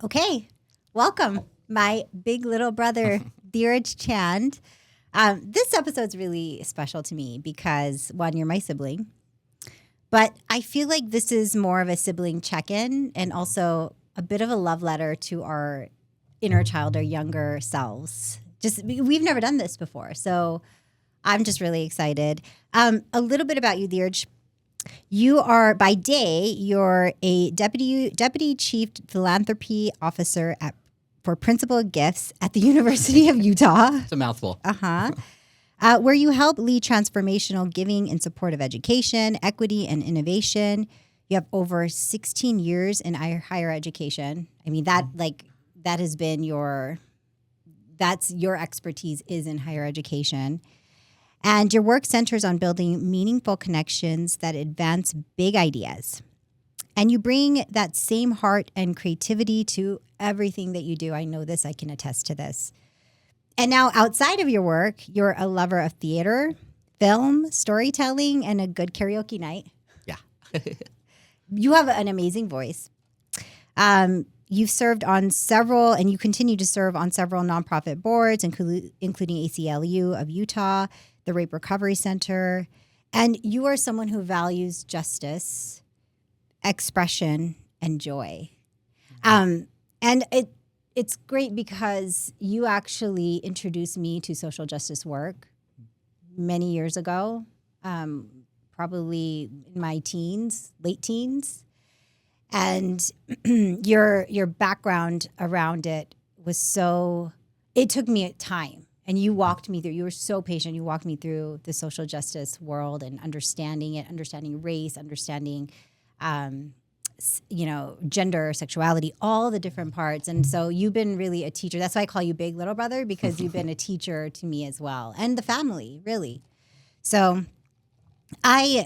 Okay, welcome, my big little brother, Dhiraj Chand. This episode's really special to me because, one, you're my sibling, but I feel like this is more of a sibling check-in and also a bit of a love letter to our inner child or younger selves. We've never done this before, so I'm just really excited. A little bit about you, Dhiraj. You are, by day, you're a deputy chief philanthropy officer for principal gifts at the University of Utah. It's a mouthful. Where you help lead transformational giving in support of education, equity, and innovation. You have over 16 years in higher education. I mean, that has been that's your expertise is in higher education. And your work centers on building meaningful connections that advance big ideas. And you bring that same heart and creativity to everything that you do. I know this, I can attest to this. And now outside of your work, you're a lover of theater, film, storytelling, and a good karaoke night. Yeah. You have an amazing voice. You've served on several, and you continue to serve on several nonprofit boards, including ACLU of Utah, the Rape Recovery Center, and you are someone who values justice, expression, and joy. And it's great because you actually introduced me to social justice work many years ago, probably in my teens, late teens. And your background around it it took me time. And you walked me through, you were so patient. You walked me through the social justice world and understanding it, understanding race, understanding, gender, sexuality, all the different parts. And so you've been really a teacher. That's why I call you big little brother, because you've been a teacher to me as well. And the family, really. So I'm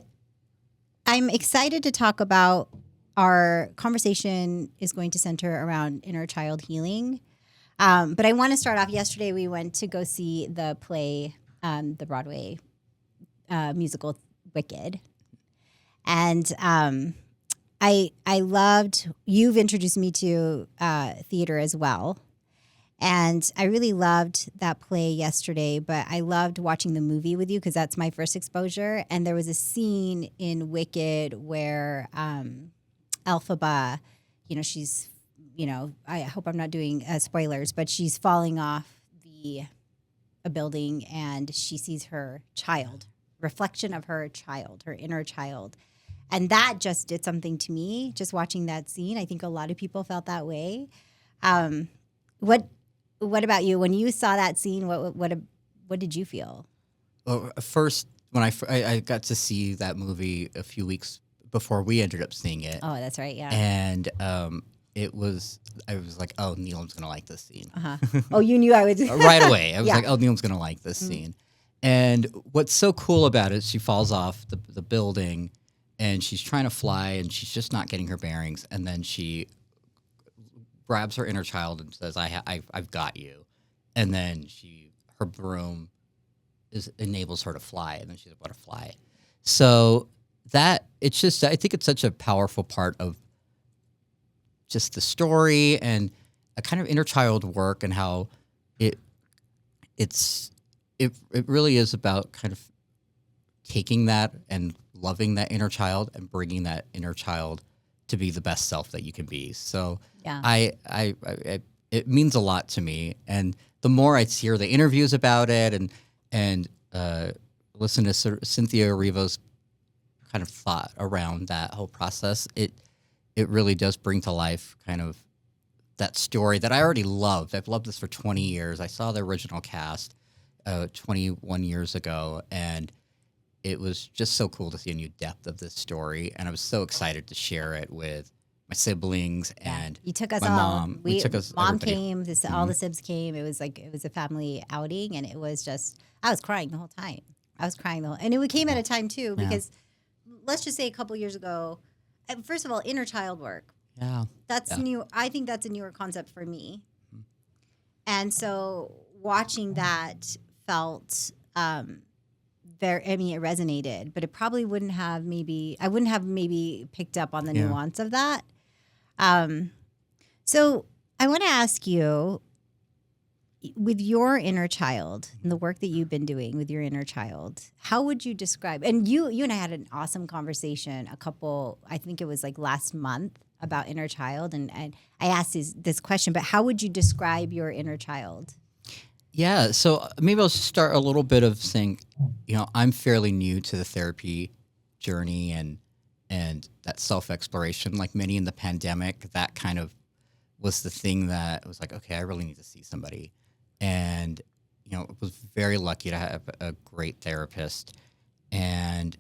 excited to talk about our conversation is going to center around inner child healing. But I want to start off. Yesterday, we went to go see the play, the Broadway musical Wicked. And I loved, you've introduced me to theater as well. And I really loved that play yesterday, but I loved watching the movie with you because that's my first exposure. And there was a scene in Wicked where Elphaba, she's, I hope I'm not doing spoilers, but she's falling off a building and she sees her child, reflection of her child, her inner child. And that just did something to me, just watching that scene. I think a lot of people felt that way. What about you? When you saw that scene, what did you feel? Well, first, when I got to see that movie a few weeks before we ended up seeing it. Oh, that's right, yeah. And I was like, oh, Neelam's going to like this scene. Oh, you knew I would. Right away. I was like, oh, Neelam's going to like this scene. And what's so cool about it, she falls off the building and she's trying to fly and she's just not getting her bearings. And then she grabs her inner child and says, I've got you. And then her broom enables her to fly. And then she's able to fly. So I think it's such a powerful part of just the story and a kind of inner child work and how it really is about kind of taking that and loving that inner child and bringing that inner child to be the best self that you can be. So yeah. It means a lot to me. And the more I hear the interviews about it and listen to Cynthia Erivo's kind of thought around that whole process, it really does bring to life kind of that story that I already loved. I've loved this for 20 years. I saw the original cast 21 years ago, and it was just so cool to see a new depth of this story. And I was so excited to share it with my siblings and you took us my all. mom. We took us. Mom everybody. came. All the sibs came. It was a family outing, and it was just I was crying the whole time. And it came at a time too because let's just say a couple years ago. First of all, inner child work. Yeah. That's new. I think that's a newer concept for me. And so watching that felt it resonated, but it probably wouldn't have I wouldn't have maybe picked up on the nuance of that. So I want to ask you, with your inner child and the work that you've been doing with your inner child, how would you describe, and you and I had an awesome conversation I think it was like last month about inner child. And I asked this question, but how would you describe your inner child? Yeah. So maybe I'll start a little bit of saying, I'm fairly new to the therapy journey and that self-exploration. Like many in the pandemic, that kind of was the thing that was like, okay, I really need to see somebody. And, was very lucky to have a great therapist. And,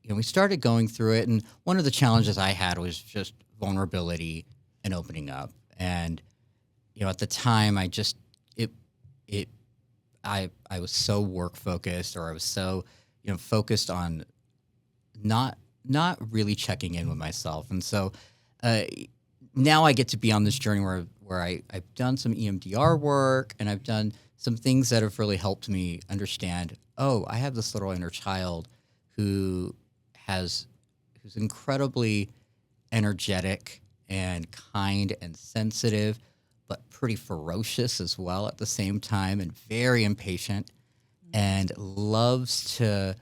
we started going through it. And one of the challenges I had was just vulnerability and opening up. And, at the time I just, I was so work focused, or I was so, focused on not really checking in with myself. And so, now I get to be on this journey where I've done some EMDR work, and I've done some things that have really helped me understand, I have this little inner child who's incredibly energetic and kind and sensitive, but pretty ferocious as well at the same time, and very impatient, and loves to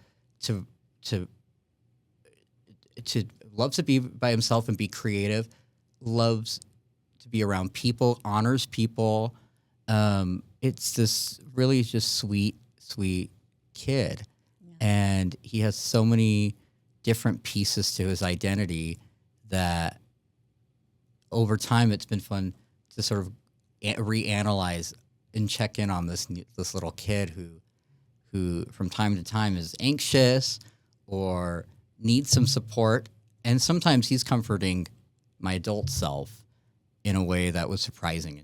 be by himself and be creative, loves to be around people, honors people. It's this really just sweet kid. Yeah. And he has so many different pieces to his identity that over time it's been fun to sort of reanalyze and check in on this little kid who from time to time is anxious or needs some support. And sometimes he's comforting my adult self in a way that was surprising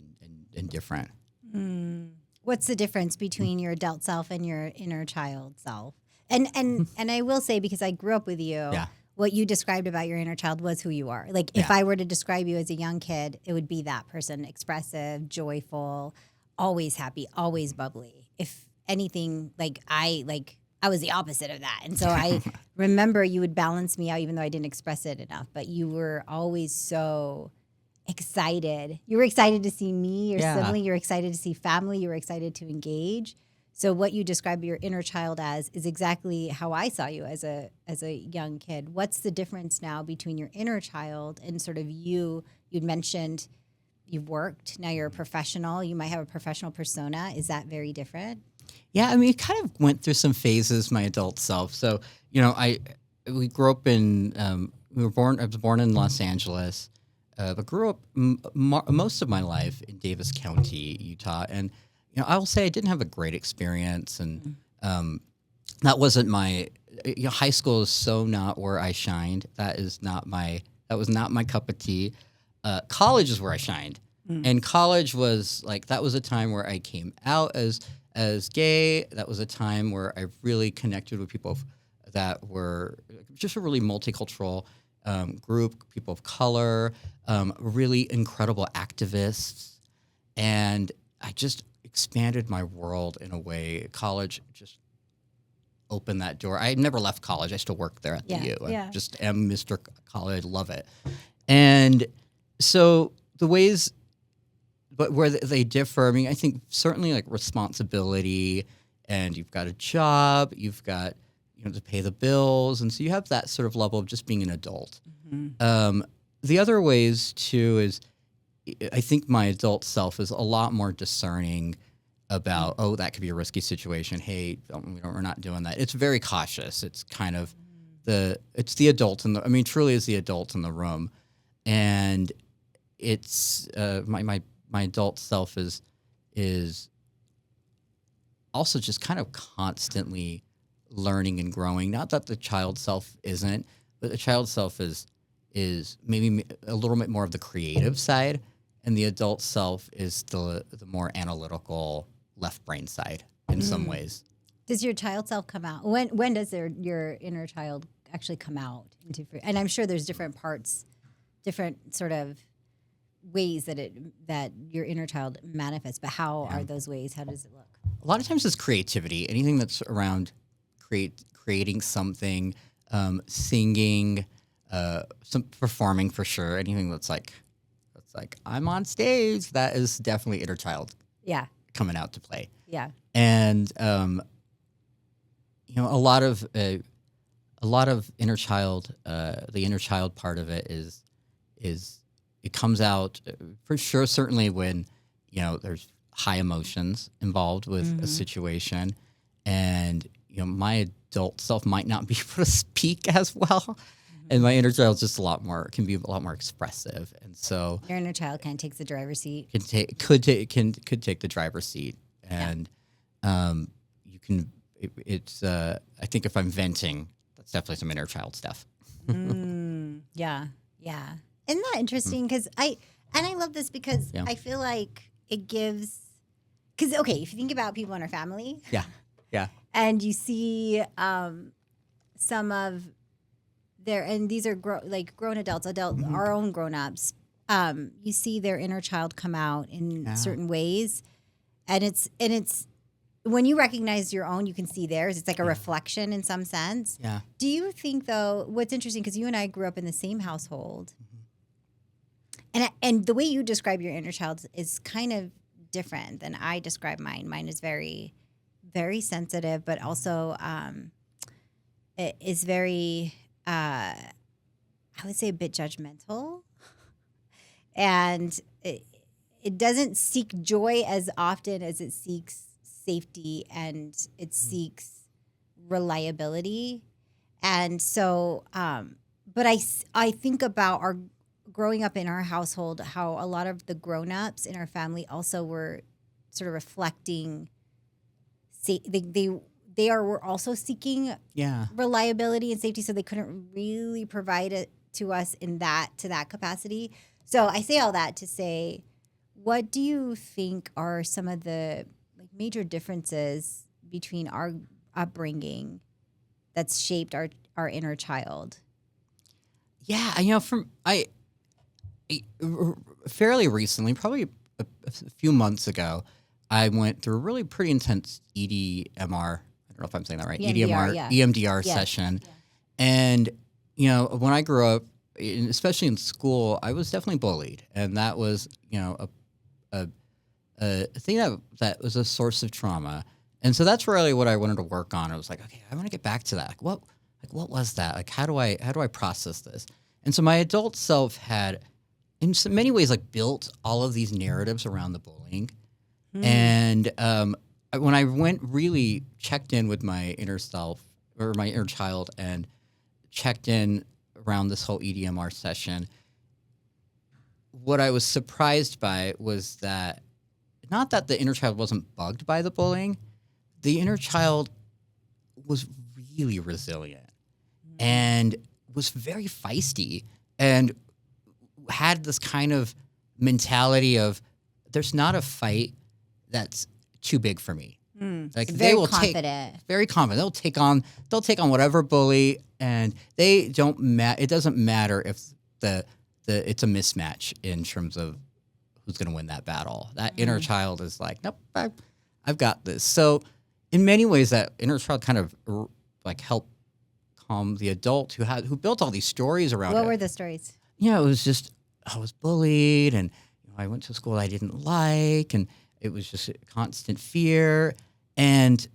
and different. What's the difference between your adult self and your inner child self? And I will say, because I grew up with you, yeah. What you described about your inner child was who you are. Like, if I were to describe you as a young kid, it would be that person: expressive, joyful, always happy, always bubbly. If anything, I was the opposite of that. And so I remember you would balance me out, even though I didn't express it enough. But you were always so excited. You were excited to see me, your sibling. You were excited to see family. You were excited to engage. So what you describe your inner child as is exactly how I saw you as a young kid. What's the difference now between your inner child and sort of you? You'd mentioned you've worked. Now you're a professional. You might have a professional persona. Is that very different? Yeah, I mean, it kind of went through some phases, my adult self. So, we grew up in, I was born in Los Angeles, but grew up most of my life in Davis County, Utah. And, I will say I didn't have a great experience. And that wasn't high school is so not where I shined. That was not my cup of tea. College is where I shined. And college was that was a time where I came out as gay. That was a time where I really connected with people that were just a really multicultural group, people of color, really incredible activists. And I just expanded my world in a way. College just opened that door. I never left college. I still work there at the U. I just am Mr. College. Love it. And so the ways, but where they differ, I mean, I think certainly responsibility, and you've got a job, you've got to pay the bills, and so you have that sort of level of just being an adult. Mm-hmm. The other ways too is, I think my adult self is a lot more discerning about, that could be a risky situation. Hey, we're not doing that. It's very cautious. It's kind of it's the adult truly is the adult in the room, and it's my adult self is also just kind of constantly learning and growing. Not that the child self isn't, but the child self is maybe a little bit more of the creative side, and the adult self is the more analytical left brain side in some ways. Does your child self come out? When does your inner child actually come out into? And I'm sure there's different parts, different sort of ways that your inner child manifests. But how are those ways? How does it look? A lot of times it's creativity. Anything that's around creating something, singing, some performing for sure. Anything that's like I'm on stage, that is definitely inner child coming out to play. Yeah. And a lot of inner child, the inner child part of it is it comes out for sure. Certainly when there's high emotions involved with a situation, and my adult self might not be able to speak as well, and my inner child's just can be a lot more expressive, and so your inner child kind of takes the driver's seat. Could take the driver's seat, and you can. It's I think if I'm venting, that's definitely some inner child stuff. Yeah. Isn't that interesting? Because I love this because I feel like it gives. Because if you think about people in our family, and you see some of and these are grown adults, our own grown-ups, you see their inner child come out in certain ways, and it's when you recognize your own, you can see theirs. It's like a reflection in some sense. Yeah. Do you think though? What's interesting, because you and I grew up in the same household, and the way you describe your inner child is kind of different than I describe mine. Mine is very, very sensitive, but also it is very, I would say, a bit judgmental, and it doesn't seek joy as often as it seeks safety, and it seeks reliability. And so, but I think about our growing up in our household, how a lot of the grown-ups in our family also were sort of reflecting, were also seeking reliability and safety, so they couldn't really provide it to us to that capacity. So I say all that to say, what do you think are some of the major differences between our upbringing that's shaped our inner child? Yeah, fairly recently, probably a few months ago, I went through a really pretty intense EDMR. I don't know if I'm saying that right. EMDR session. Yeah. And, when I grew up, especially in school, I was definitely bullied. And that was, a thing that was a source of trauma. And so that's really what I wanted to work on. I was like, okay, I want to get back to that. What was that? Like, how do I process this? And so my adult self had, in so many ways, built all of these narratives around the bullying. And when I really checked in with my inner self or my inner child and checked in around this whole EDMR session, what I was surprised by was that not that the inner child wasn't bugged by the bullying, the inner child was really resilient and was very feisty and had this kind of mentality of there's not a fight that's too big for me. They will very confident. They'll take on whatever bully, and they don't it doesn't matter if it's a mismatch in terms of who's going to win that battle. That inner child is like, nope, I've got this. So in many ways, that inner child kind of helped calm the adult who built all these stories around it. What were the stories? It was just, I was bullied, and I went to a school I didn't like, and it was just a constant fear. And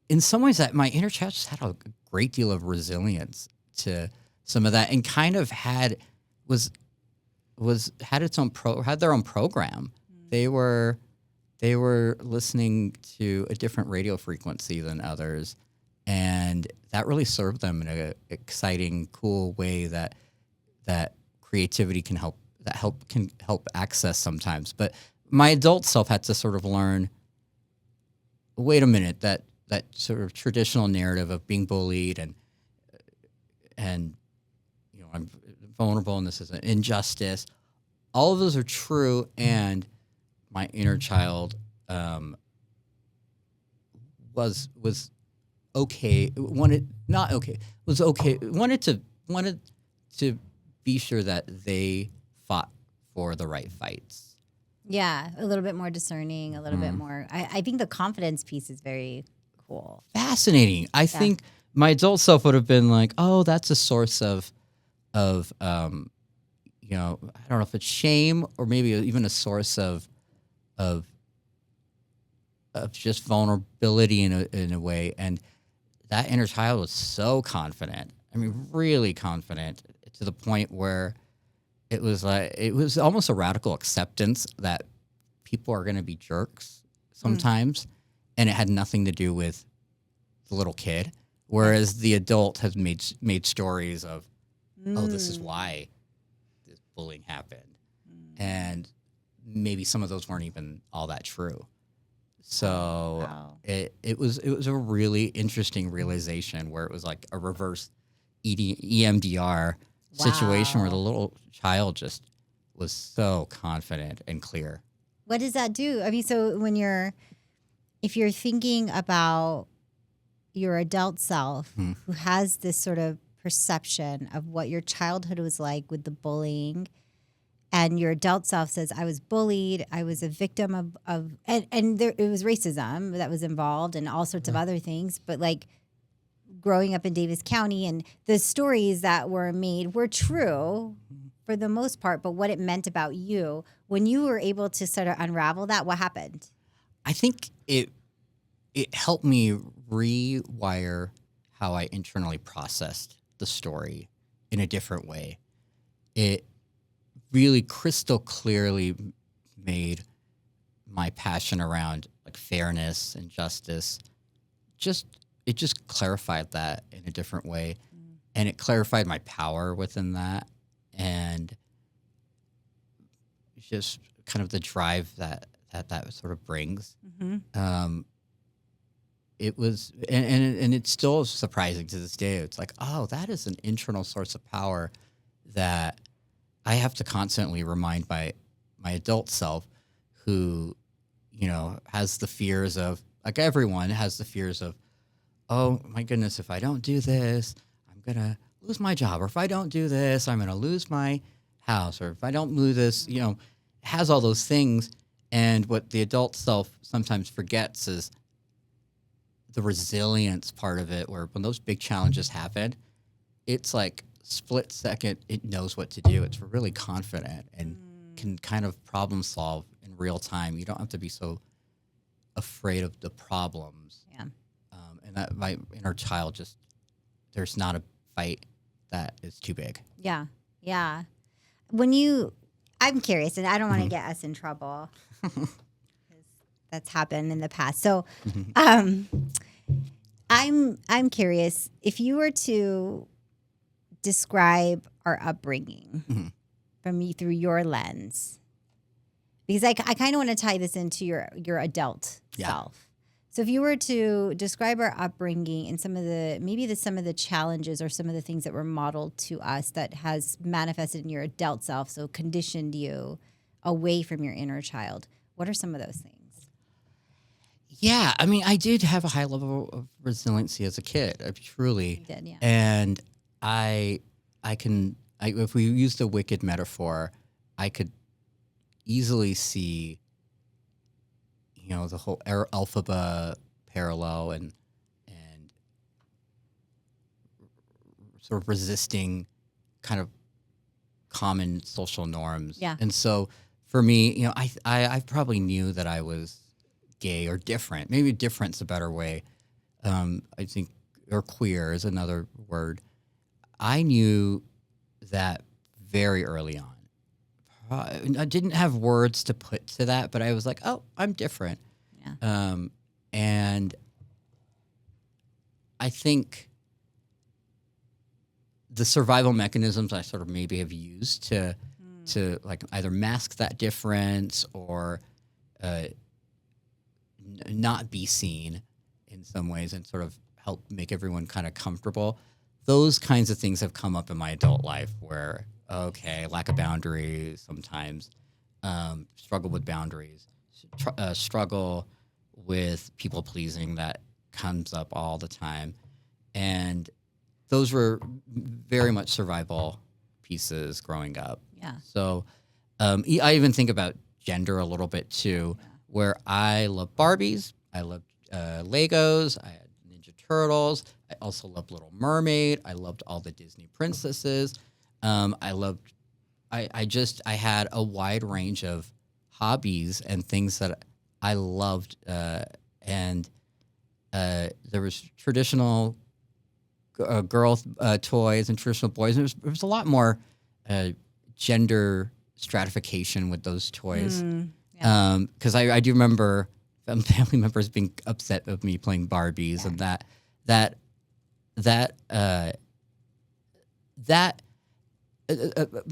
in some ways, that my inner child just had a great deal of resilience to some of that, and kind of had their own program. They were listening to a different radio frequency than others, and that really served them in an exciting, cool way that creativity can help access sometimes. But my adult self had to sort of learn, wait a minute, that sort of traditional narrative of being bullied and I'm vulnerable and this is an injustice. All of those are true, and my inner child was okay. Wanted to be sure that they fought for the right fights. Yeah, a little bit more discerning, a little bit more. I think the confidence piece is very cool. Fascinating. I think my adult self would have been like, oh, that's a source of I don't know if it's shame or maybe even a source of just vulnerability in a way. And that inner child was so confident. I mean, really confident to the point where it was almost a radical acceptance that people are going to be jerks sometimes, and it had nothing to do with the little kid. Whereas the adult has made stories of, oh, this is why this bullying happened, and maybe some of those weren't even all that true. So it was a really interesting realization where it was like a reverse EMDR situation where the little child just was so confident and clear. What does that do? I mean, so if you're thinking about your adult self who has this sort of perception of what your childhood was like with the bullying, and your adult self says, I was bullied, I was a victim of and there, it was racism that was involved and all sorts of other things, but like growing up in Davis County and the stories that were made were true for the most part, but what it meant about you, when you were able to sort of unravel that, what happened? I think it helped me rewire how I internally processed the story in a different way. It really crystal clearly made my passion around like fairness and justice. It just clarified that in a different way, and it clarified my power within that, and just kind of the drive that sort of brings. It was, and it's still surprising to this day. It's like, oh, that is an internal source of power that I have to constantly remind my adult self, who, has the fears of, like everyone has the fears of, oh my goodness, if I don't do this, I'm gonna lose my job, or if I don't do this, I'm gonna lose my house, or if I don't move this, has all those things. And what the adult self sometimes forgets is the resilience part of it, where when those big challenges happen, it's like split second, it knows what to do. It's really confident and can kind of problem solve in real time. You don't have to be so afraid of the problems. Yeah. And that my inner child there's not a fight that is too big. Yeah. Yeah. I'm curious, and I don't want to get us in trouble. That's happened in the past. So, I'm curious if you were to describe our upbringing from you through your lens, because I kind of want to tie this into your adult self. So, if you were to describe our upbringing and some of the challenges or some of the things that were modeled to us that has manifested in your adult self, so conditioned you away from your inner child, what are some of those things? Yeah, I mean, I did have a high level of resiliency as a kid. I truly did, yeah. And if we use the wicked metaphor, I could easily see, the whole alphabet parallel and sort of resisting kind of common social norms. Yeah. And so for me, I probably knew that I was gay or different. Maybe different's a better way. I think, or queer is another word. I knew that very early on. I didn't have words to put to that, but I was like, oh, I'm different. Yeah. And I think the survival mechanisms I sort of maybe have used to like either mask that difference or not be seen in some ways and sort of help make everyone kind of comfortable. Those kinds of things have come up in my adult life where, okay, lack of boundaries sometimes, struggle with boundaries, struggle with people pleasing that comes up all the time. And those were very much survival pieces growing up. Yeah. So I even think about gender a little bit too, where I love Barbies, I love Legos, I had Ninja Turtles, I also loved Little Mermaid, I loved all the Disney princesses, I loved I had a wide range of hobbies and things that I loved, and there was traditional girl toys and traditional boys. There was a lot more gender stratification with those toys. Because I do remember family members being upset of me playing Barbies, and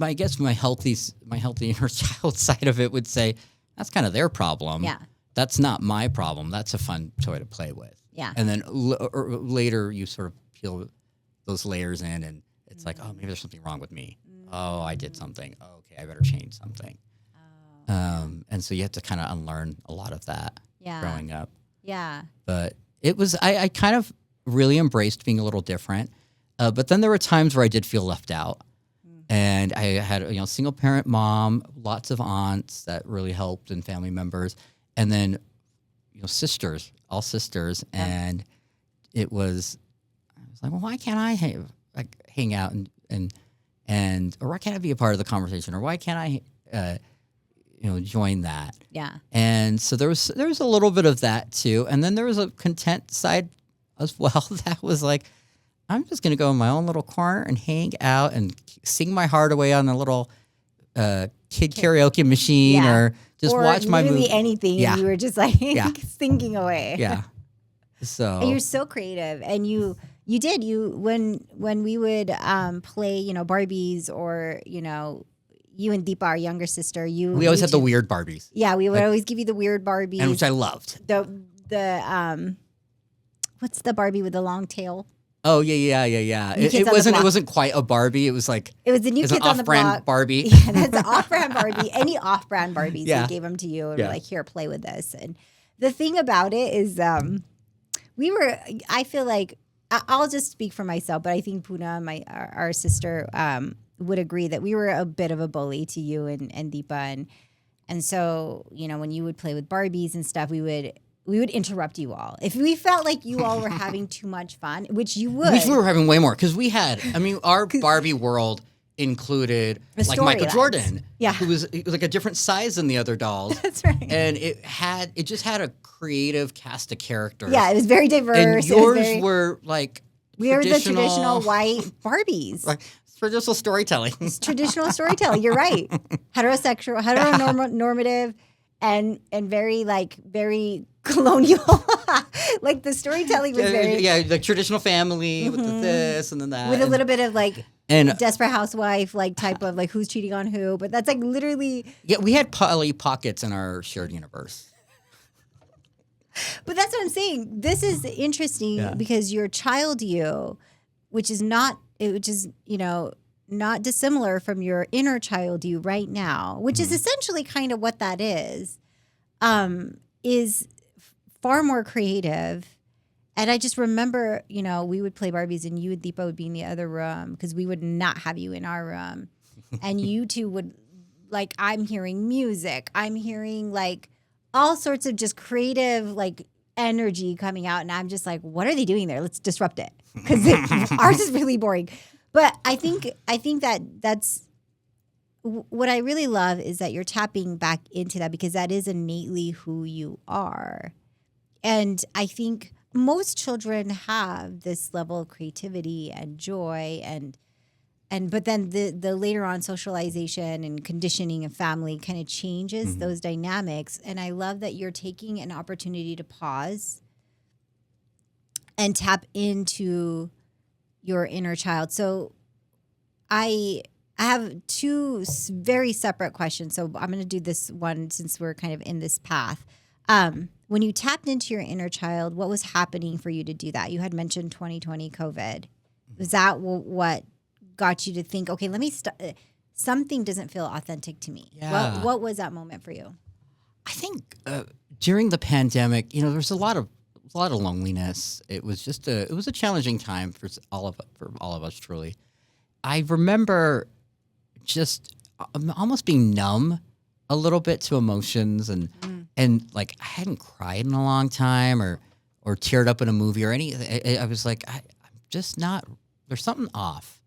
I guess my healthy inner child side of it would say that's kind of their problem. Yeah, that's not my problem. That's a fun toy to play with. Yeah, and then later you sort of peel those layers in, and it's like, oh, maybe there's something wrong with me. Oh, I did something. Oh, okay, I better change something. And so you have to kind of unlearn a lot of that growing up. Yeah. But it was, I kind of really embraced being a little different. But then there were times where I did feel left out. And I had, single parent mom, lots of aunts that really helped, and family members. And then, sisters, all sisters. Yeah. And I was like, well, why can't I hang out or why can't I be a part of the conversation? Or why can't I, join that? Yeah. And so there was a little bit of that too. And then there was a content side as well that was like, I'm just going to go in my own little corner and hang out and sing my heart away on the little kid karaoke machine, or just watch my movie. Anything. Yeah. And you were just like singing away. Yeah. So and you're so creative, and you did when we would play Barbies, or you and Deepa, our younger sister, we always had the weird Barbies. Yeah, we would always give you the weird Barbies, and which I loved. The what's the Barbie with the long tail? Oh yeah. It wasn't quite a Barbie. It was like it was the New Kids on the Block Barbie. Yeah, that's an off-brand Barbie. Any off-brand Barbies, we gave them to you, and we're like, here, play with this. And the thing about it is, I feel like I'll just speak for myself, but I think Puna, our sister, would agree that we were a bit of a bully to you and Deepa, and so when you would play with Barbies and stuff, we would interrupt you all if we felt like you all were having too much fun, which you would. We were having way more because we had. I mean, our Barbie world included like Michael Jordan, who was like a different size than the other dolls. That's right. And it just had a creative cast of characters. Yeah, it was very diverse. And yours were like we were the traditional white Barbies. Like traditional storytelling. It's traditional storytelling. You're right. Heteronormative, and very colonial. Like the storytelling was very like traditional family with this and then that, with a little bit of and Desperate Housewife type of who's cheating on who, but that's literally we had Polly Pockets in our shared universe. But that's what I'm saying. This is interesting because your child you, which is not dissimilar from your inner child you right now, which is essentially kind of what that is far more creative. And I just remember, we would play Barbies and you and Deepa would be in the other room because we would not have you in our room. And you two would, I'm hearing music. I'm hearing, all sorts of just creative, energy coming out. And I'm just like, what are they doing there? Let's disrupt it. Because ours is really boring. But I think that's what I really love is that you're tapping back into that because that is innately who you are. And I think most children have this level of creativity and joy but then the later on socialization and conditioning of family kind of changes those dynamics. And I love that you're taking an opportunity to pause and tap into your inner child. So I have two very separate questions. So I'm going to do this one since we're kind of in this path. When you tapped into your inner child, what was happening for you to do that? You had mentioned 2020 COVID. Was that what got you to think, okay, let me something doesn't feel authentic to me? Yeah. What was that moment for you? I think during the pandemic, there's a lot of loneliness. It was just it was a challenging time for all of us, truly. I remember just almost being numb a little bit to emotions and I hadn't cried in a long time or teared up in a movie or anything. I was like, I'm just not, there's something off.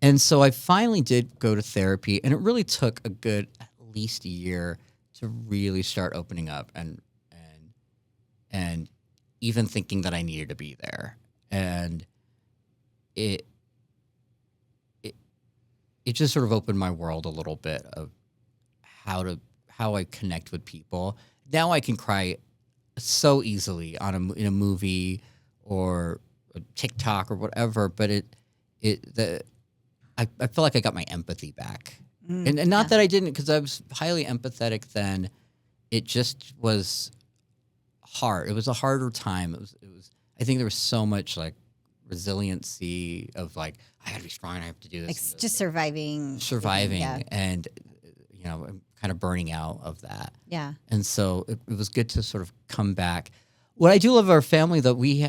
And so I finally did go to therapy, and it really took a good at least a year to really start opening up and even thinking that I needed to be there. And it just sort of opened my world a little bit of how I connect with people. Now I can cry so easily in a movie or a TikTok or whatever, but I feel like I got my empathy back. And not that I didn't, because I was highly empathetic then. It just was hard. It was a harder time. It was I think there was so much like resiliency of like, I gotta be strong, I have to do this. Like just surviving. Yeah. And I'm kind of burning out of that. Yeah. And so it was good to sort of come back. What I do love our family, that we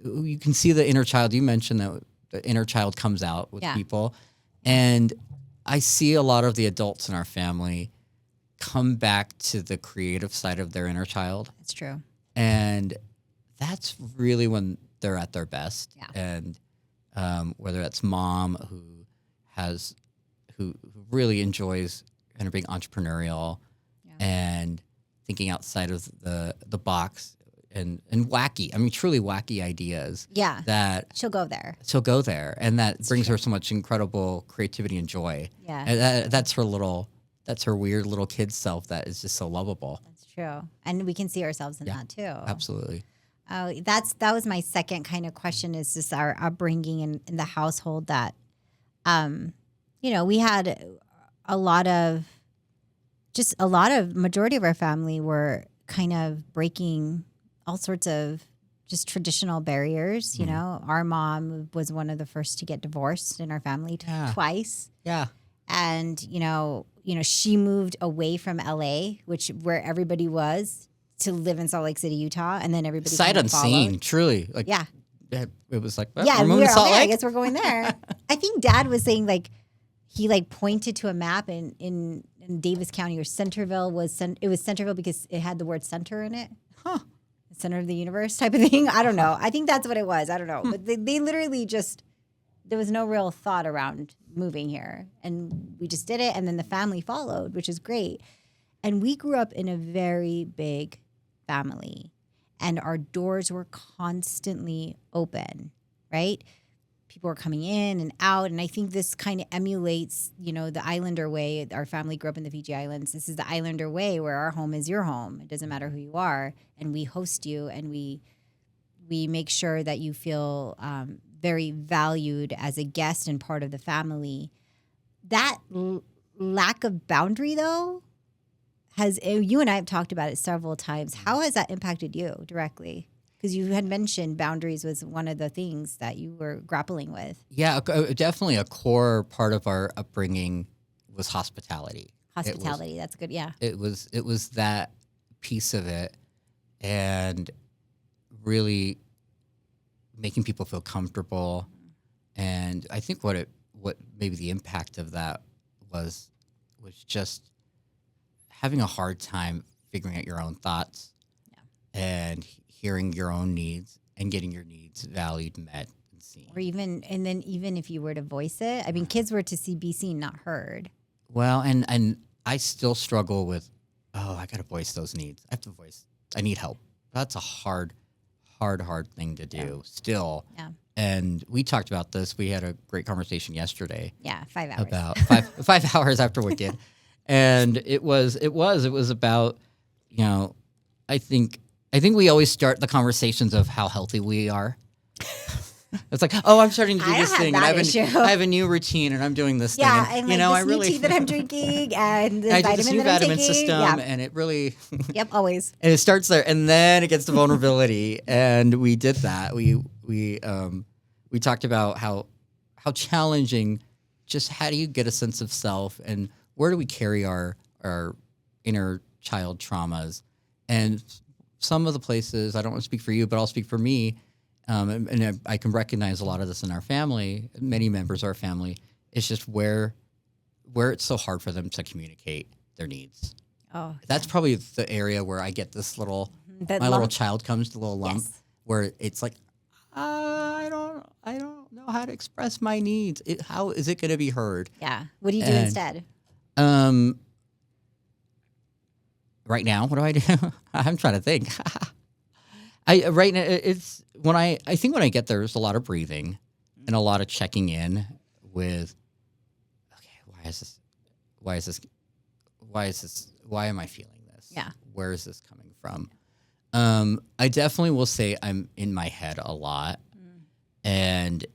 you can see the inner child. You mentioned that the inner child comes out with people. And I see a lot of the adults in our family come back to the creative side of their inner child. That's true. And that's really when they're at their best. Yeah. And whether that's mom who really enjoys kind of being entrepreneurial and thinking outside of the box and wacky. I mean, truly wacky ideas. Yeah. That she'll go there. And that brings her so much incredible creativity and joy. Yeah. And that's her weird little kid self that is just so lovable. That's true. And we can see ourselves in that too. Absolutely. Oh, that was my second kind of question, is just our upbringing in the household that, we had majority of our family were kind of breaking all sorts of just traditional barriers. Our mom was one of the first to get divorced in our family twice. Yeah. And, she moved away from LA, where everybody was, to live in Salt Lake City, Utah. And then everybody sight unseen, followed. Truly. Like, yeah. It was like, well, yeah, we're moving to Salt Lake. I guess we're going there. I think Dad was saying he pointed to a map in Davis County, or Centerville it was Centerville because it had the word center in it. Huh. The center of the universe type of thing. I don't know. I think that's what it was. I don't know. But they literally just, there was no real thought around moving here. And we just did it. And then the family followed, which is great. And we grew up in a very big family. And our doors were constantly open, right? People were coming in and out. And I think this kind of emulates, the Islander way. Our family grew up in the Fiji Islands. This is the Islander way, where our home is your home. It doesn't matter who you are. And we host you, and we make sure that you feel very valued as a guest and part of the family. That lack of boundary, though, you and I have talked about it several times. How has that impacted you directly? Because you had mentioned boundaries was one of the things that you were grappling with. Yeah, definitely a core part of our upbringing was hospitality. Hospitality, that's good. Yeah, it was that piece of it, and really making people feel comfortable. And I think what maybe the impact of that was just having a hard time figuring out your own thoughts and hearing your own needs and getting your needs valued, met, and seen. Or even if you were to voice it, I mean, kids were to be seen, not heard. Well, and I still struggle with, I got to voice those needs. I need help. That's a hard thing to do still. Yeah. And we talked about this. We had a great conversation yesterday. Yeah, 5 hours. About 5 hours after Wicked. And it was about, I think we always start the conversations of how healthy we are. It's like, I'm starting to do this thing, and I have a new routine, and I'm doing this thing. And this new tea that I'm drinking, and this vitamin system, and it really. Yep, always. And it starts there, and then it gets to vulnerability, and we did that. We talked about how challenging, just how do you get a sense of self, and where do we carry our inner child traumas, and some of the places, I don't want to speak for you, but I'll speak for me. And I can recognize a lot of this in our family, many members of our family. It's just where it's so hard for them to communicate their needs. Oh, that's probably the area where I get this little little child comes to a little lump, where it's like, I don't know know how to express my needs. How is it going to be heard? Yeah. What do you do instead? Right now, what do I do? I'm trying to think. Right now it's when I think when I get there, there's a lot of breathing and a lot of checking in with, okay, why am I feeling this? Yeah. Where is this coming from? I definitely will say I'm in my head a lot, and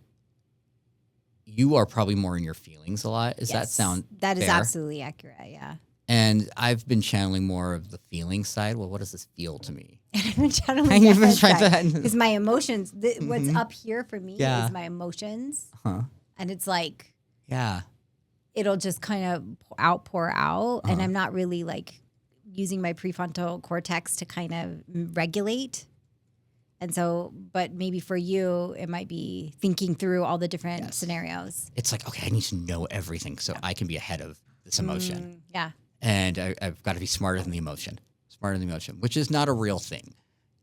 you are probably more in your feelings a lot. Does that sound That is fair? absolutely accurate, yeah. And I've been channeling more of the feeling side. Well, what does this feel to me? And I've been channeling You've been that trying side. to- Because my emotions, what's up here for me Yeah. is my emotions. Huh? And it's like, Yeah. it'll just kind of pour out. And I'm not really like using my prefrontal cortex to kind of regulate. And so, but maybe for you, it might be thinking through all the different scenarios. It's like, okay, I need to know everything so I can be ahead of this emotion. Yeah. And I've got to be smarter than the emotion, which is not a real thing.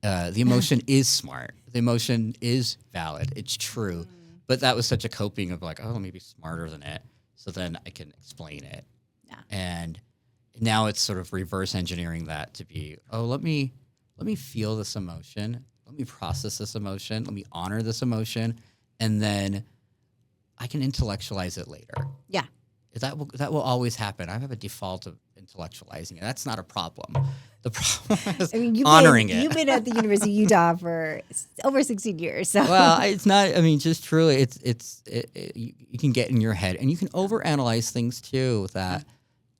The emotion is smart. The emotion is valid. It's true. But that was such a coping of like, oh, let me be smarter than it, so then I can explain it. Yeah. And now it's sort of reverse engineering that to be, oh, let me feel this emotion. Let me process this emotion. Let me honor this emotion. And then I can intellectualize it later. Yeah. That will always happen. I have a default of intellectualizing it. That's not a problem. The problem is honoring it. You've been at the University of Utah for over 16 years. So. Well, it's not. I mean, just truly, you can get in your head, and you can overanalyze things too. That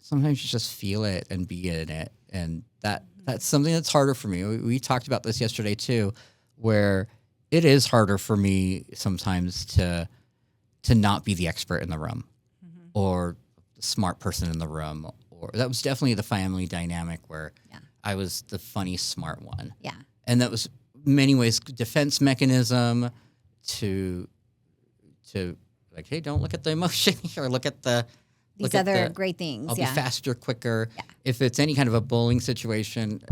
sometimes you just feel it and be in it, and that's something that's harder for me. We talked about this yesterday too, where it is harder for me sometimes to not be the expert in the room. Or the smart person in the room, or that was definitely the family dynamic where I was the funny, smart one. Yeah. And that was many ways defense mechanism to like, hey, don't look at the emotion or look at these other great things. I'll be faster, quicker. Yeah. If it's any kind of a bullying situation,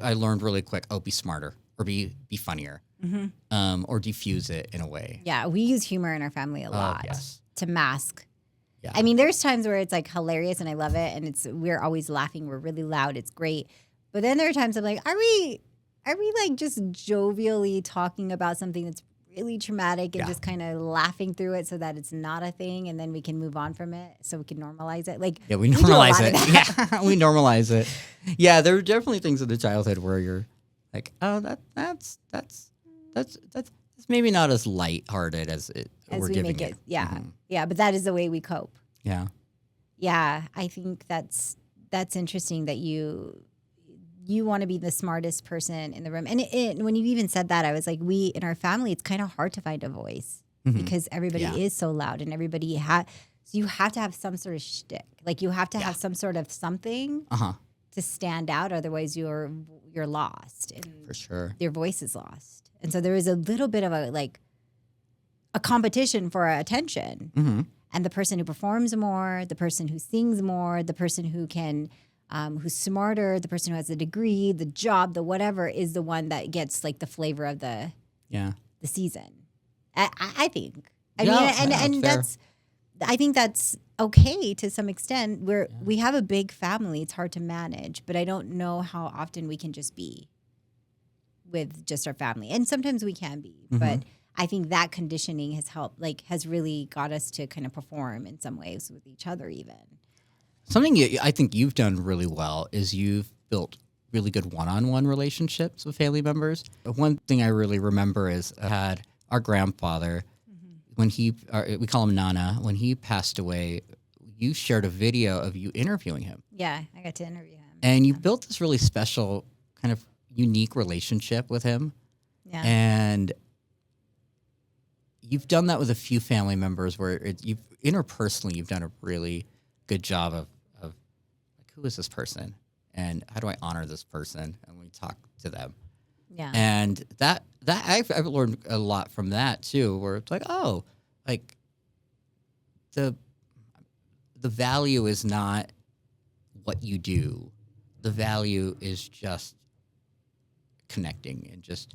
I learned really quick, be smarter or be funnier, or diffuse it in a way. Yeah, we use humor in our family a lot to mask. Yeah. I mean, there's times where it's like hilarious and I love it, and we're always laughing. We're really loud. It's great. But then there are times I'm like, are we like just jovially talking about something that's really traumatic and just kind of laughing through it so that it's not a thing, and then we can move on from it so we can normalize it? Like, we normalize it. Yeah, we normalize it. Yeah, there are definitely things in the childhood where you're like, oh, that's maybe not as lighthearted as we're giving make it. Yeah, yeah, but that is the way we cope. Yeah, yeah. I think that's interesting that you want to be the smartest person in the room. And when you even said that, I was like, we in our family, it's kind of hard to find a voice because everybody is so loud, and everybody so you have to have some sort of shtick. Like you have to have some sort of something to stand out. Otherwise, you're lost. And for sure, your voice is lost. And so there is a little bit of a competition for attention. And the person who performs more, the person who sings more, the person who can, who's smarter, the person who has the degree, the job, the whatever, is the one that gets like the flavor of the season. I think. I mean, and that's, I think that's okay to some extent. We have a big family. It's hard to manage, but I don't know how often we can just be with just our family. And sometimes we can be, but I think that conditioning has helped, has really got us to kind of perform in some ways with each other even. Something I think you've done really well is you've built really good one-on-one relationships with family members. One thing I really remember is I had our grandfather, when we call him Nana, when he passed away, you shared a video of you interviewing him. Yeah, I got to interview him. And you built this really special kind of unique relationship with him. Yeah. And you've done that with a few family members where interpersonally you've done a really good job of like, who is this person and how do I honor this person, and we talk to them. Yeah. And that I've learned a lot from that too, where it's like, oh, like the value is not what you do. The value is just connecting and just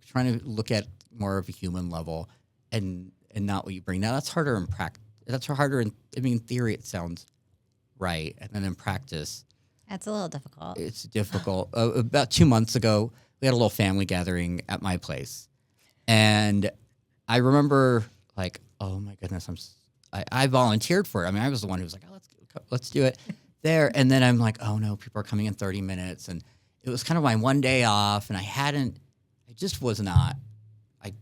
trying to look at more of a human level, and not what you bring. Now that's harder in practice. That's harder in theory it sounds right, and then in practice, that's a little difficult. It's difficult. About 2 months ago, we had a little family gathering at my place, and I remember like, oh my goodness, I volunteered for it. I mean, I was the one who was like, oh, let's do it there, and then I'm like, oh no, people are coming in 30 minutes, and it was kind of my one day off, and I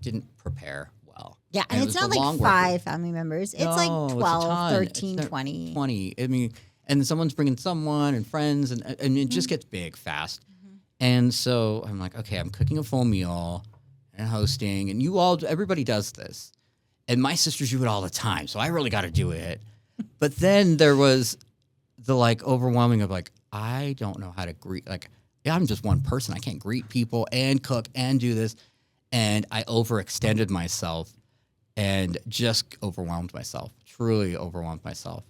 didn't prepare well. Yeah, and it's not like 5 family members. It's like 12, 13, 20. 20. I mean, and someone's bringing someone and friends, and it just gets big fast. Mm-hmm. And so I'm like, okay, I'm cooking a full meal and hosting, and everybody does this. And my sisters do it all the time, so I really got to do it. But then there was the like overwhelming of like, I don't know how to greet. Like, yeah, I'm just one person. I can't greet people and cook and do this. And I overextended myself and just overwhelmed myself, truly overwhelmed myself.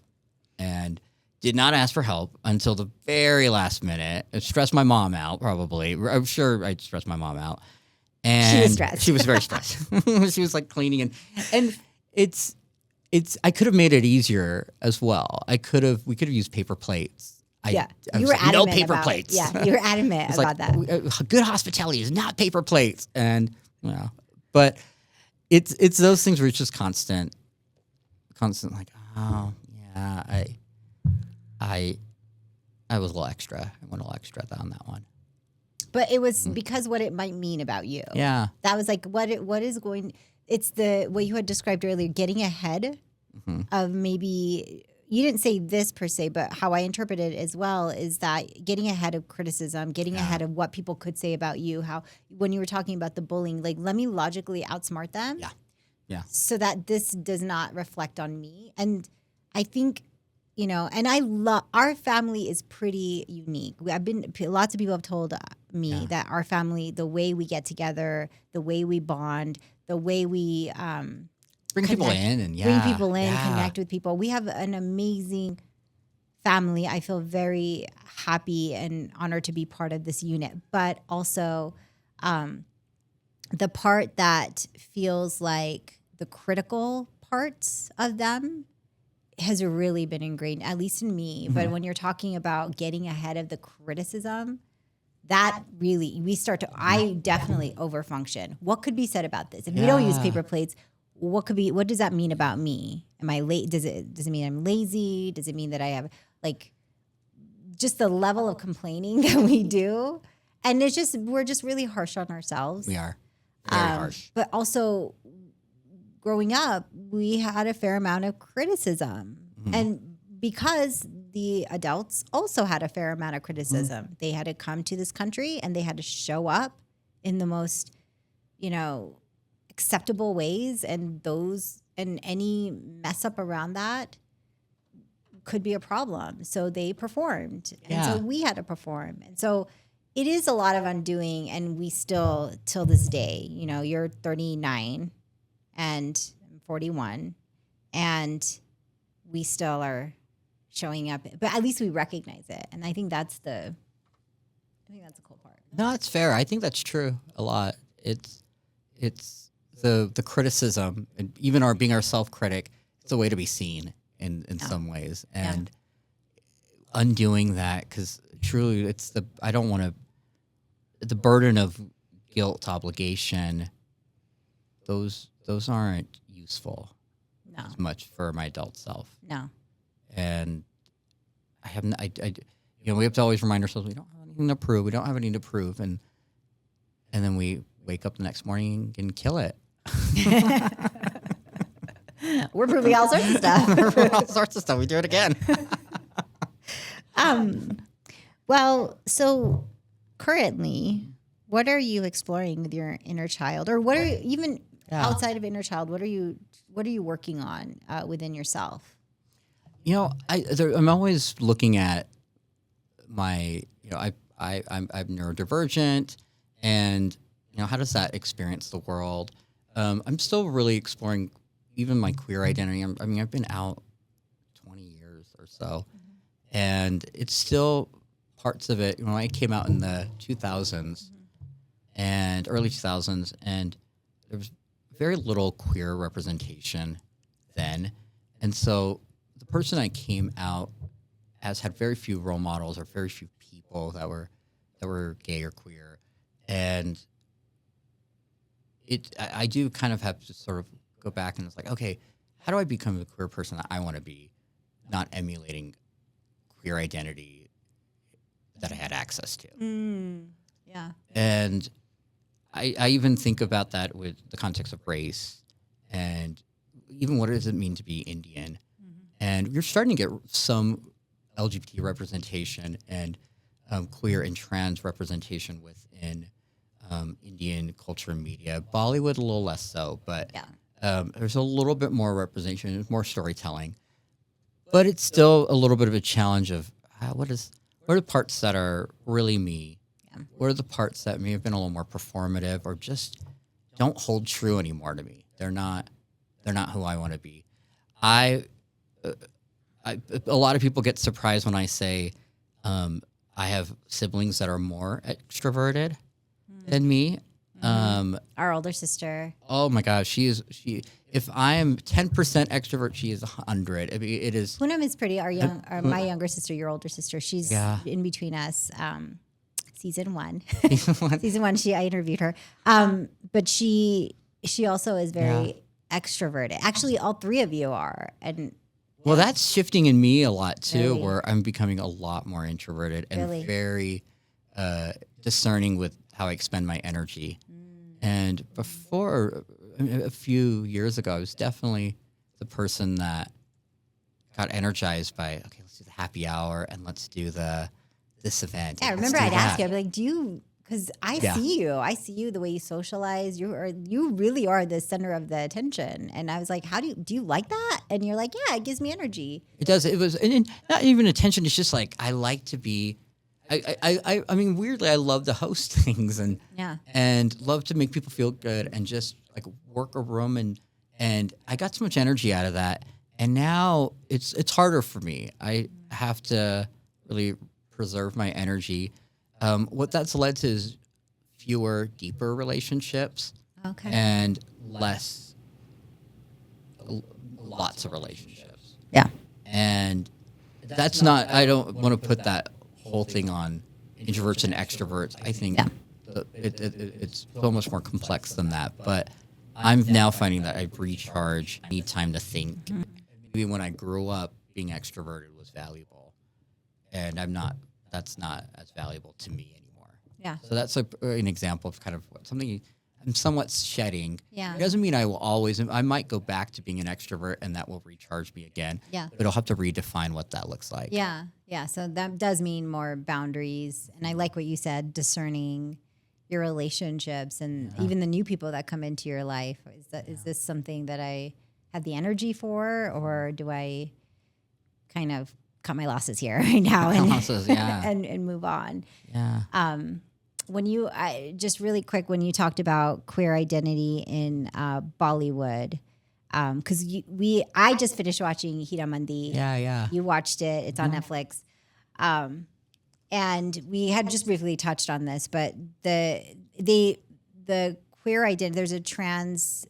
And did not ask for help until the very last minute. It stressed my mom out, probably. I'm sure I stressed my mom out. And she was stressed. She was very stressed. She was like cleaning and it's I could have made it easier as well. We could have used paper plates. You were adamant no paper about plates. Yeah, you were adamant about that. Good hospitality is not paper plates, and but it's those things where it's just constant like, oh yeah, I was a little extra. I went a little extra on that one. But it was because what it might mean about you. Yeah. That was like what is going. It's what you had described earlier, getting ahead of maybe. You didn't say this per se, but how I interpret it as well is that getting ahead of criticism, getting ahead of what people could say about you, how when you were talking about the bullying, like let me logically outsmart them. Yeah. So that this does not reflect on me. And I think, and I love, our family is pretty unique. Lots of people have told me that our family, the way we get together, the way we bond, the way we bring people in connect with people. We have an amazing family. I feel very happy and honored to be part of this unit, but also the part that feels like the critical parts of them has really been ingrained, at least in me. Mm-hmm. But when you're talking about getting ahead of the criticism, that really, I definitely overfunction. What could be said about this? If we don't use paper plates, what does that mean about me? Am I late? Does it mean I'm lazy? Does it mean that I have just the level of complaining that we do? And we're just really harsh on ourselves. We are very harsh. But also growing up, we had a fair amount of criticism. Mm-hmm. And because the adults also had a fair amount of criticism, they had to come to this country and they had to show up in the most, acceptable ways, and any mess up around that could be a problem. So they performed. And so we had to perform. And so it is a lot of undoing, and we still, till this day, you're 39 and I'm 41, and we still are showing up, but at least we recognize it. And I think that's the cool part. No, it's fair. I think that's true a lot. It's the criticism, and even being our self-critic, it's a way to be seen in some ways, and undoing that, because truly I don't want to, the burden of guilt, obligation, those aren't useful as much for my adult self. No. And we have to always remind ourselves we don't have anything to prove. We don't have anything to prove, and then we wake up the next morning and kill it. We're proving all sorts of stuff. All sorts of stuff. We do it again. Well, so currently, what are you exploring with your inner child, or what are you, even outside of inner child? What are you working on within yourself? I'm always looking at my. I'm neurodivergent, and how does that experience the world? I'm still really exploring even my queer identity. I've been out 20 years or so, and it's still parts of it. When I came out in the 2000s and early 2000s, and there was very little queer representation then. And so the person I came out as had very few role models or very few people that were gay or queer. And I do kind of have to sort of go back and it's like, okay, how do I become the queer person that I want to be, not emulating queer identity that I had access to? Yeah. And I even think about that with the context of race and even what does it mean to be Indian? And you're starting to get some LGBT representation and queer and trans representation within Indian culture and media. Bollywood, a little less so, but there's a little bit more representation, more storytelling. But it's still a little bit of a challenge of what are the parts that are really me? Yeah. What are the parts that may have been a little more performative or just don't hold true anymore to me? They're not who I want to be. A lot of people get surprised when I say I have siblings that are more extroverted than me. Our older sister. Oh my gosh, she. If I am 10% extrovert, she is 100. I mean, it is. Punam is pretty. My younger sister, your older sister. She's in between us. Season one. Season one. I interviewed her. But she also is very extroverted. Actually, all three of you are. And well, that's shifting in me a lot too, where I'm becoming a lot more introverted and very discerning with how I expend my energy. And before, a few years ago, I was definitely the person that got energized by, okay, let's do the happy hour and let's do this event. Yeah, I remember I'd ask you, I'd be like, do you, because I see you the way you socialize. You really are the center of the attention. And I was like, do you like that? And you're like, yeah, it gives me energy. It does. It was, and not even attention. It's just like, I like to be, I mean, weirdly, I love to host things and love to make people feel good and just like work a room. And I got so much energy out of that. And now it's harder for me. I have to really preserve my energy. What that's led to is fewer, deeper relationships and lots of relationships. Yeah. And that's not, I don't want to put that whole thing on introverts and extroverts. I think it's so much more complex than that. But I'm now finding that I recharge, I need time to think. Maybe when I grew up, being extroverted was valuable. And that's not as valuable to me anymore. Yeah. So that's an example of kind of something I'm somewhat shedding. Yeah. It doesn't mean I might go back to being an extrovert and that will recharge me again. Yeah. But I'll have to redefine what that looks like. Yeah. Yeah. So that does mean more boundaries. And I like what you said, discerning your relationships and even the new people that come into your life. Is this something that I have the energy for, or do I kind of cut my losses here right now and move on? Yeah. When you just really quick, when you talked about queer identity in Bollywood, because I just finished watching Hira Mandi. Yeah. You watched it. It's on Netflix. And we had just briefly touched on this, but the queer identity, there's a trans,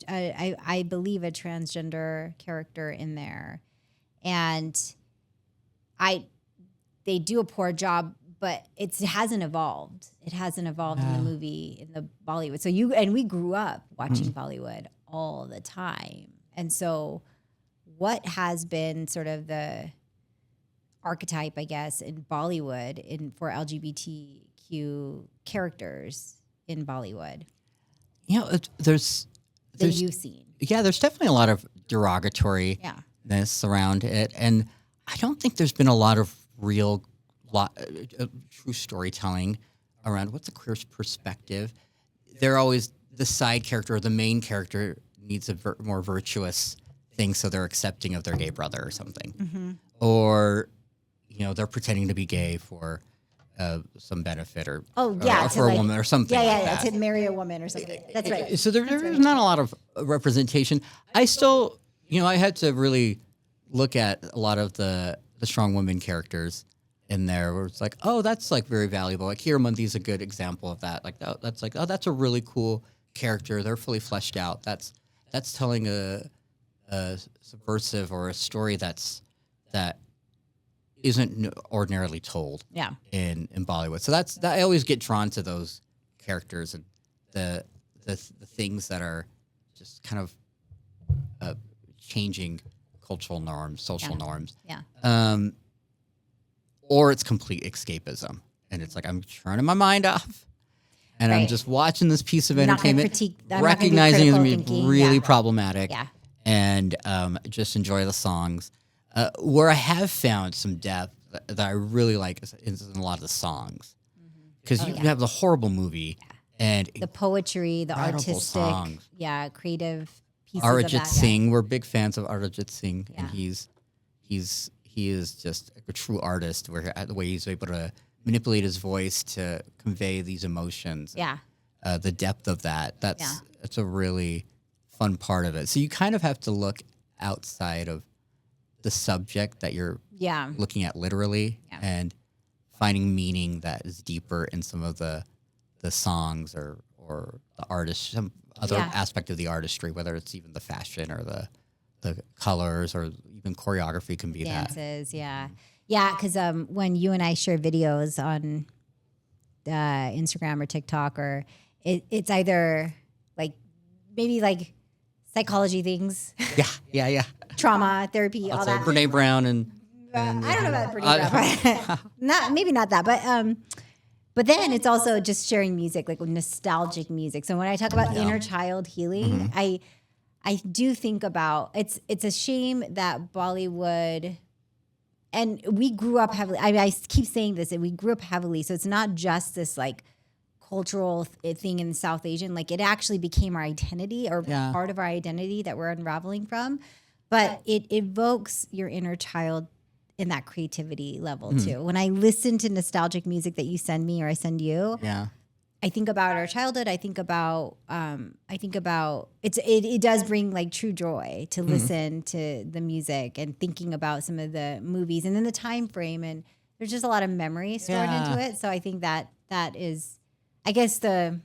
I believe a transgender character in there. And they do a poor job, but it hasn't evolved. It hasn't evolved in the movie, in the Bollywood. So we grew up watching Bollywood all the time. And so what has been sort of the archetype, I guess, in Bollywood for LGBTQ characters in Bollywood? You know, there's you've seen. Yeah, there's definitely a lot of derogatoriness around it. And I don't think there's been a lot of true storytelling around what's a queer perspective. They're always the side character or the main character needs a more virtuous thing, so they're accepting of their gay brother or something, or they're pretending to be gay for some benefit or for a woman or something. To marry a woman or something. That's right. So there's not a lot of representation. I still, I had to really look at a lot of the strong women characters in there where it's like, oh, that's like very valuable. Like Hira Mandi's a good example of that. Like that's a really cool character, they're fully fleshed out. That's telling a subversive or a story that isn't ordinarily told. Yeah. In Bollywood, so that I always get drawn to those characters and the things that are just kind of changing cultural norms, social norms. Yeah. Or it's complete escapism, and it's like I'm turning my mind off. And I'm just watching this piece of entertainment, recognizing it as being really problematic, and just enjoy the songs. Where I have found some depth that I really like is in a lot of the songs. Because you have the horrible movie and the poetry, the artistic, songs. Creative pieces Arijit of that. Singh, we're big fans of Arijit Singh, and he is just a true artist. Where the way he's able to manipulate his voice to convey these emotions. Yeah. The depth of that's a really fun part of it. So you kind of have to look outside of the subject that you're looking at literally and finding meaning that is deeper in some of the songs or the artist, some other aspect of the artistry, whether it's even the fashion or the colors or even choreography can be dances, because when you and I share videos on Instagram or TikTok, or it's either maybe psychology things, trauma therapy, all that. Brene Brown and I don't know about Brene Brown, maybe not that, but then it's also just sharing music, like nostalgic music. So when I talk about inner child healing, I do think about it's a shame that Bollywood. And we grew up heavily. I keep saying this, and we grew up heavily. So it's not just this cultural thing in South Asian. It actually became our identity or part of our identity that we're unraveling from. But it evokes your inner child in that creativity level too. When I listen to nostalgic music that you send me or I send you, I think about our childhood. I think about it does bring true joy to listen to the music and thinking about some of the movies and then the time frame, and there's just a lot of memory stored into it. So I think that is, I guess, the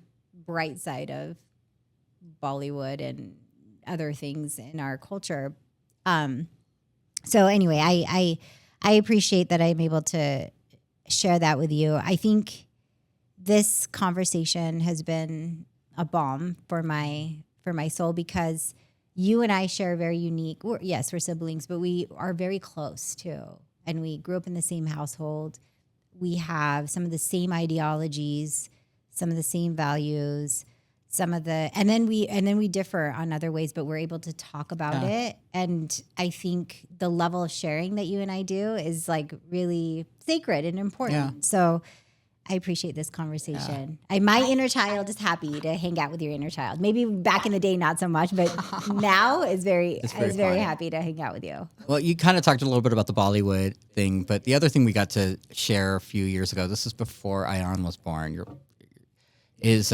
bright side of Bollywood and other things in our culture. So anyway, I appreciate that I'm able to share that with you. I think this conversation has been a balm for my soul, because you and I share very unique. We're siblings, but we are very close too, and we grew up in the same household. We have some of the same ideologies, some of the same values, and then we differ on other ways, but we're able to talk about it. And I think the level of sharing that you and I do is really sacred and important. So I appreciate this conversation. My inner child is happy to hang out with your inner child. Maybe back in the day, not so much, but now is very happy to hang out with you. Well, you kind of talked a little bit about the Bollywood thing, but the other thing we got to share a few years ago, this is before Ayan was born, is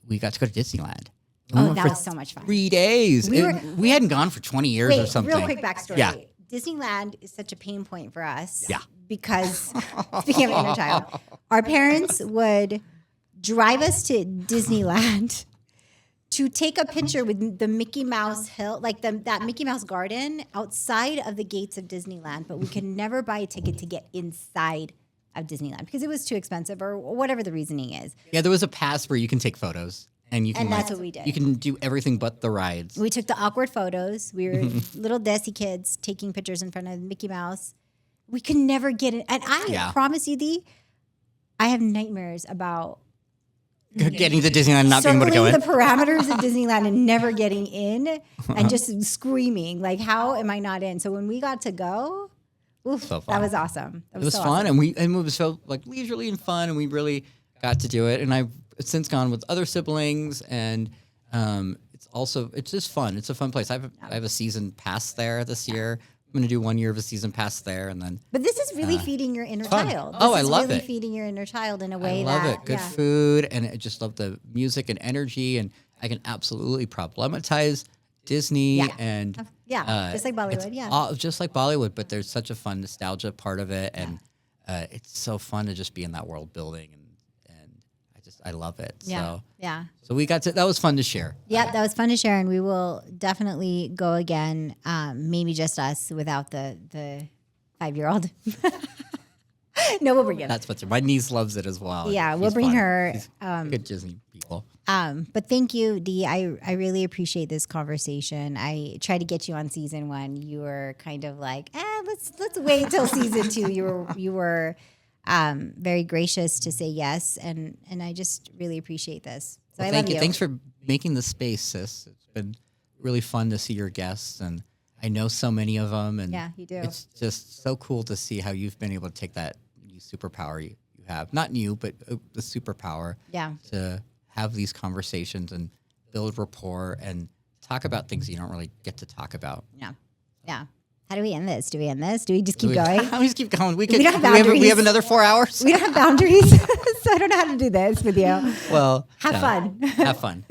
we got to go to Disneyland. That was so much fun. 3 days. We hadn't gone for 20 years or something. Real quick backstory. Yeah. Disneyland is such a pain point for us. Yeah. Because, speaking of inner child, our parents would drive us to Disneyland to take a picture with the Mickey Mouse hill, that Mickey Mouse garden outside of the gates of Disneyland, but we could never buy a ticket to get inside of Disneyland because it was too expensive or whatever the reasoning is. Yeah, there was a pass where you can take photos. And that's what we did. You can do everything but the rides. We took the awkward photos. We were little Desi kids taking pictures in front of Mickey Mouse. We could never get in. And I promise you, Dee, I have nightmares about getting to Disneyland and not being able to go in. The parameters of Disneyland and never getting in and just screaming, how am I not in? So when we got to go, that was awesome. It was fun. Awesome. And it was so leisurely and fun, and we really got to do it. And I've since gone with other siblings, and it's just fun. It's a fun place. I have a season pass there this year. I'm going to do 1 year of a season pass there, and then. But this is really feeding your inner child. I love it. This is really feeding your inner child in a way I love it. Good food, and I just love the music and energy, and I can absolutely problematize Disney and just like Bollywood. Just like Bollywood, but there's such a fun nostalgia part of it, and it's so fun to just be in that world building, and I love it. Yeah. So we got to, that was fun to share. Yeah, that was fun to share, and we will definitely go again. Maybe just us without the 5-year-old. No, we'll bring it. That's what's my niece loves it as well. Yeah, we'll She's bring fun. her. She's good Disney people. But thank you, Dee. I really appreciate this conversation. I tried to get you on season 1. You were kind of like, let's wait till season 2. You were very gracious to say yes, and I just really appreciate this. So Well, I thank love you. you. Thanks for making the space, sis. It's been really fun to see your guests, and I know so many of them. And Yeah, you do. It's just so cool to see how you've been able to take that new superpower you have, not new, but the superpower. Yeah. To have these conversations and build rapport and talk about things you don't really get to talk about. Yeah. How do we end this? Do we end this? Do we just keep going? We just keep going. We don't have we boundaries. have another 4 hours. We don't have boundaries, so I don't know how to do this with you. Well, Have fun. Have fun.